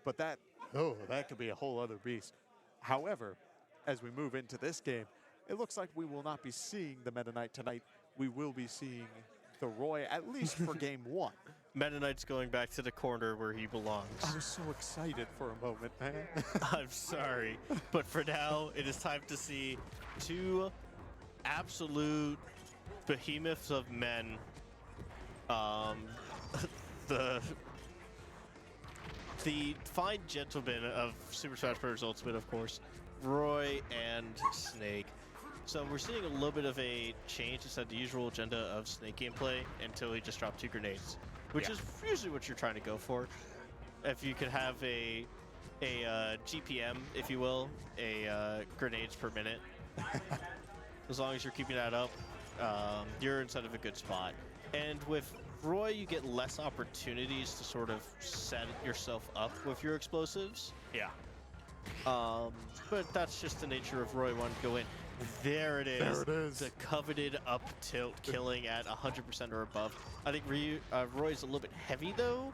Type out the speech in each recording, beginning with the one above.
But that could be a whole other beast. However, as we move into this game, it looks like we will not be seeing the Meta Knight tonight. We will be seeing the Roy, at least for game one. Meta Knight's going back to the corner where he belongs. I was so excited for a moment, man. I'm sorry, but for now, it is time to see two absolute behemoths of men. The fine gentleman of Super Smash Bros. Ultimate, of course, Roy and Snake. So we're seeing a little bit of a change instead of the usual agenda of Snake gameplay until he just dropped 2 grenades, which is usually what you're trying to go for. If you could have a GPM, if you will, grenades per minute, as long as you're keeping that up, you're inside of a good spot. And with Roy, you get less opportunities to sort of set yourself up with your explosives. Yeah. But that's just the nature of Roy wanting to go in. There it is. There it is. The coveted up tilt killing at 100% or above. I think Roy's a little bit heavy though,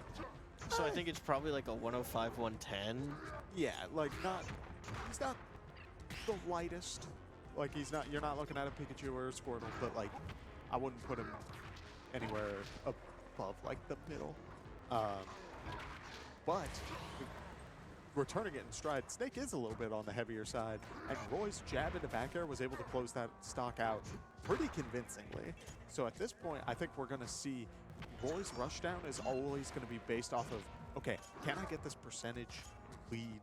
so I think it's probably like a 105, 110. Yeah, like he's not the lightest. Like you're not looking at a Pikachu or a Squirtle, but like I wouldn't put him anywhere above like the middle. But returning it in stride, Snake is a little bit on the heavier side, and Roy's jab into back air was able to close that stock out pretty convincingly. So at this point, I think we're going to see Roy's rushdown is always going to be based off of, okay, can I get this percentage lead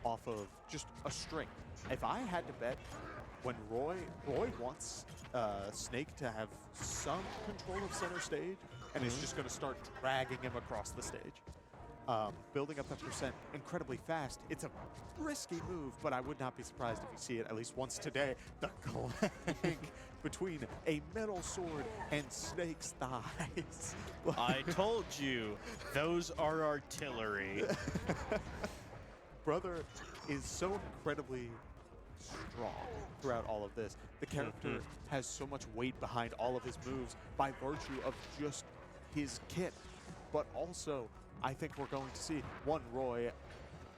off of just a string? If I had to bet, when Roy wants Snake to have some control of center stage, and is just going to start dragging him across the stage. Building up that percent incredibly fast. It's a risky move, but I would not be surprised if you see it at least once today. The clang between a metal sword and Snake's thighs. I told you, those are artillery. Brother is so incredibly strong throughout all of this. The character has so much weight behind all of his moves by virtue of just his kit, but also I think we're going to see one Roy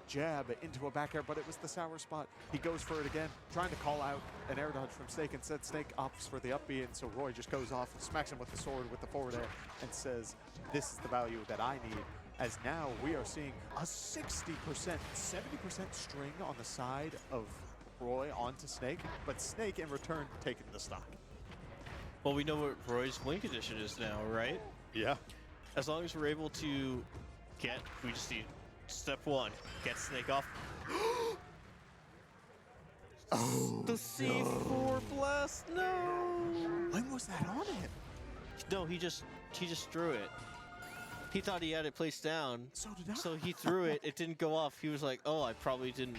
jab into a back air, but it was the sour spot. He goes for it again, trying to call out an air dodge from Snake. Instead, Snake opts for the up B, and so Roy just goes off and smacks him with the sword with the forward air and says, this is the value that I need. As now we are seeing a 60%, 70% string on the side of Roy onto Snake, but Snake in return taking the stock. Well, we know what Roy's win condition is now, right? Yeah. As long as we're able to we just need step 1, get Snake off. Oh, the C4 blast, no! When was that on it? No, he just threw it. He thought he had it placed down. So did I. So he threw it, it didn't go off. He was like, oh, I probably didn't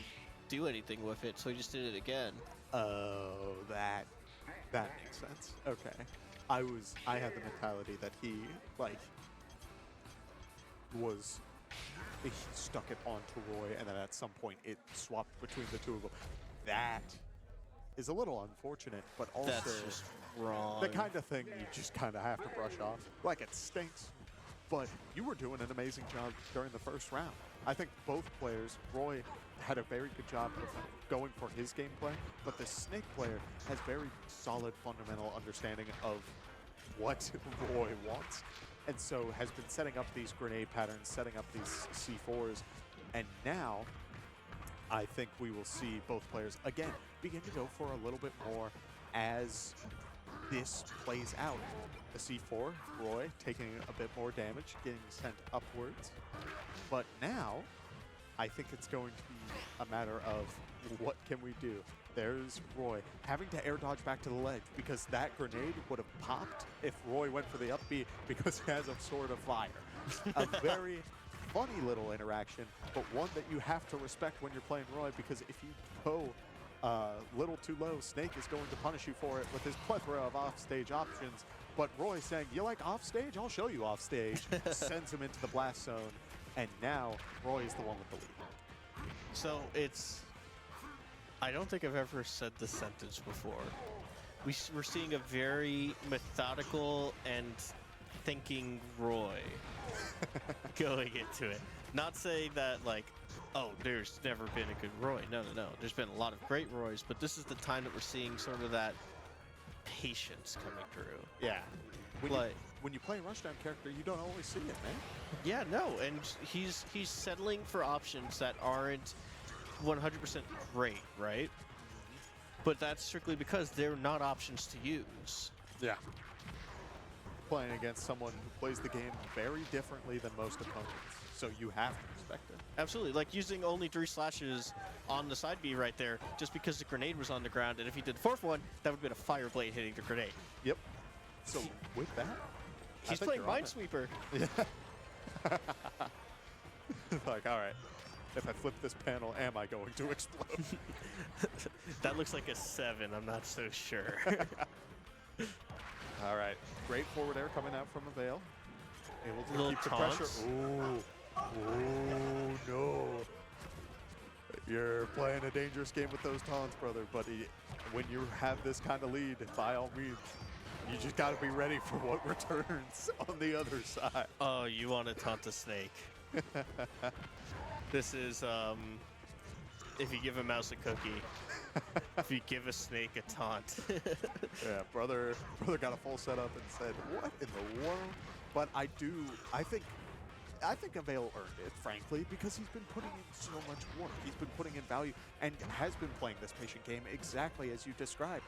do anything with it, so he just did it again. Oh, that makes sense. Okay. I had the mentality that he he stuck it onto Roy, and then at some point it swapped between the two of them. That is a little unfortunate, but also that's just wrong. The kind of thing you just kind of have to brush off. Like, it stinks, but you were doing an amazing job during the first round. I think both players, Roy had a very good job of going for his gameplay, but the Snake player has very solid fundamental understanding of what Roy wants, and so has been setting up these grenade patterns, setting up these C4s, and now I think we will see both players, again, begin to go for a little bit more as this plays out. The C4, Roy taking a bit more damage, getting sent upwards, but now I think it's going to be a matter of what can we do? There's Roy having to air dodge back to the ledge because that grenade would have popped if Roy went for the up B because he has a sword of fire. A very funny little interaction, but one that you have to respect when you're playing Roy, because if you go a little too low, Snake is going to punish you for it with his plethora of offstage options. But Roy saying, you like offstage? I'll show you offstage. Sends him into the blast zone. And now Roy is the one with the lead. So it's, I don't think I've ever said this sentence before. We're seeing a very methodical and thinking Roy going into it. Not saying that, like, oh, there's never been a good Roy. No, no, no. There's been a lot of great Roys, but this is the time that we're seeing sort of that patience coming through. Yeah. But When you play a rushdown character, you don't always see it, man. yeah, no, and he's settling for options that aren't 100% great, right? But that's strictly because they're not options to use. Yeah. Playing against someone who plays the game very differently than most opponents, so you have to respect it. Absolutely, like using only 3 slashes on the side B right there, just because the grenade was on the ground, and if he did the 4th one, that would have been a fire blade hitting the grenade. Yep. So with that, he's playing Minesweeper. Yeah. Like, all right, if I flip this panel, am I going to explode? That looks like a 7. I'm not so sure. All right, great forward air coming out from Avail. Able to Little keep the taunts. pressure. Ooh. Oh, no. You're playing a dangerous game with those taunts, brother, but when you have this kind of lead, by all means, you just got to be ready for what returns on the other side. Oh, you want to taunt the snake. This is, if you give a mouse a cookie, if you give a snake a taunt. Yeah, brother got a full setup and said, what in the world? But I think Avail earned it, frankly, because he's been putting in so much work. He's been putting in value and has been playing this patient game exactly as you described.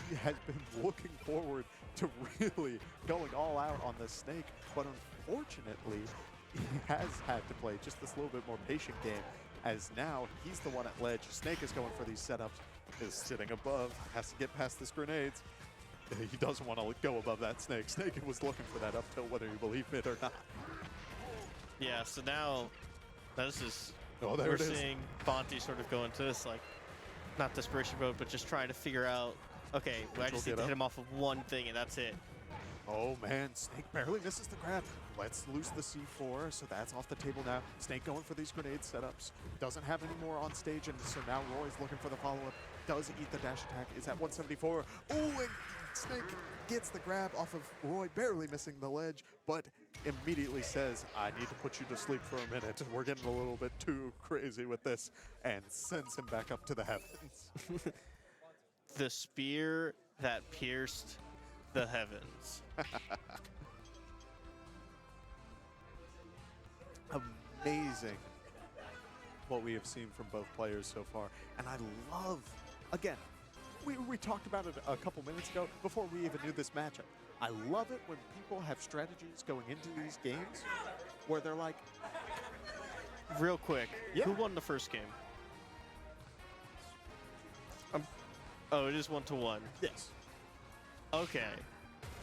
He has been looking forward to really going all out on this snake, but unfortunately, he has had to play just this little bit more patient game, as now he's the one at ledge. Snake is going for these setups, is sitting above, has to get past this grenades. He doesn't want to go above that snake. Snake was looking for that up tilt, whether you believe it or not. Yeah, so now this is, Oh, there we're it is. seeing Bonty sort of go into this, like, not desperation mode, but just trying to figure out, okay, well, I just need to hit him off of one thing, and that's it. Oh man, Snake barely misses the grab. Let's loose the C4, so that's off the table now. Snake going for these grenade setups. Doesn't have any more on stage, and so now Roy's looking for the follow-up. Does eat the dash attack, is at 174. Oh, and Snake gets the grab off of Roy, barely missing the ledge, but immediately says, I need to put you to sleep for a minute. We're getting a little bit too crazy with this, and sends him back up to the heavens. The spear that pierced the heavens. Amazing what we have seen from both players so far. And I love, again, we talked about it a couple minutes ago before we even knew this matchup. I love it when people have strategies going into these games where they're like, Real quick, Yeah. who won the first game? Oh, it is 1-1. yes, Okay.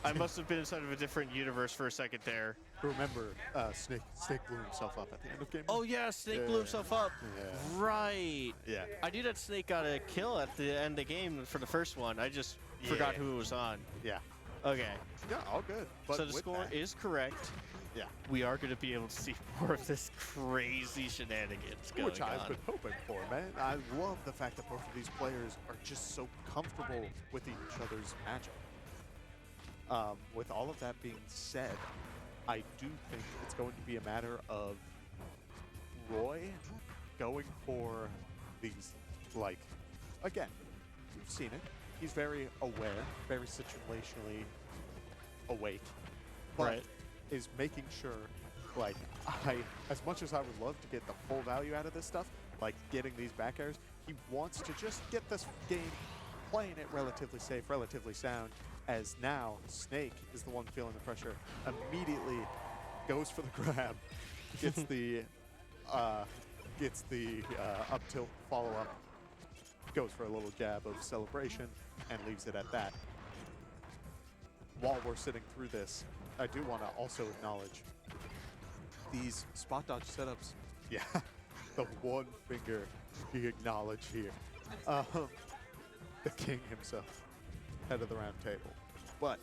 I must have been inside of a different universe for a second there. remember, Snake blew himself up at the end of game Oh one. yeah, Snake blew Yeah. himself up. Yeah. Right. Yeah. I knew that Snake got a kill at the end of the game for the first one. I just forgot Yeah. who it was on. Yeah. Okay. Yeah, all good. But So the with score that, is correct. yeah, We are going to be able to see more of this crazy shenanigans going which I've on. been hoping for, man. I love the fact that both of these players are just so comfortable with each other's matchup. With all of that being said, I do think it's going to be a matter of Roy going for these, like, again, we've seen it. He's very aware, very situationally awake, but Right. is making sure, like, as much as I would love to get the full value out of this stuff, like getting these back airs, he wants to just get this game playing it relatively safe, relatively sound, as now Snake is the one feeling the pressure, immediately goes for the grab, gets the up tilt follow up, goes for a little jab of celebration, and leaves it at that. While we're sitting through this, I do want to also acknowledge these spot dodge setups. Yeah, the one finger he acknowledged here. The king himself, head of the round table. But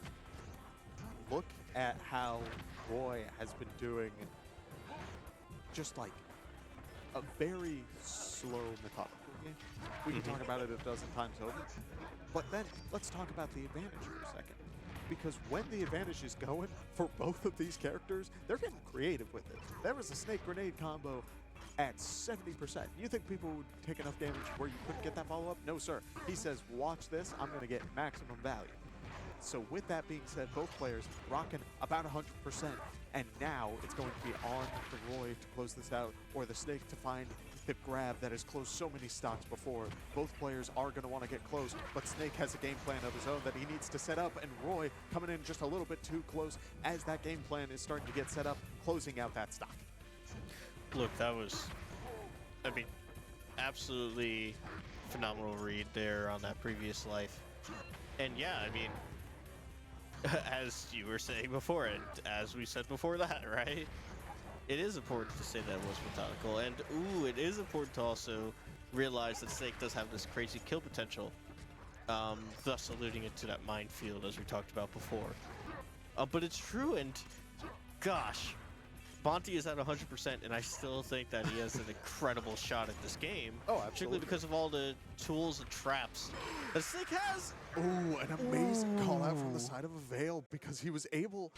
look at how Roy has been doing just like a very slow, methodical game. We can talk about it a dozen times over. But then let's talk about the advantage for a second. Because when the advantage is going for both of these characters, they're getting creative with it. There was a snake grenade combo at 70%. You think people would take enough damage where you couldn't get that follow-up? No, sir. He says, watch this, I'm going to get maximum value. So with that being said, both players rocking about 100%, and now it's going to be on the Roy to close this out, or the Snake to find the grab that has closed so many stocks before. Both players are going to want to get close, but Snake has a game plan of his own that he needs to set up, and Roy coming in just a little bit too close as that game plan is starting to get set up, closing out that stock. Look, that was, I mean, absolutely phenomenal read there on that previous life. And yeah, I mean, as you were saying before, and as we said before that, right? It is important to say that it was methodical, and ooh, it is important to also realize that Snake does have this crazy kill potential, thus alluding it to that minefield as we talked about before. But it's true, and gosh, Bonty is at 100%, and I still think that he has an incredible shot at this game. Oh, absolutely. Particularly because of all the tools and traps that Snake has. Ooh, an amazing call out from the side of Avail, because he was able,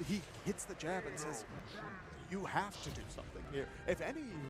he hits the jab and says, you have to do something here. If any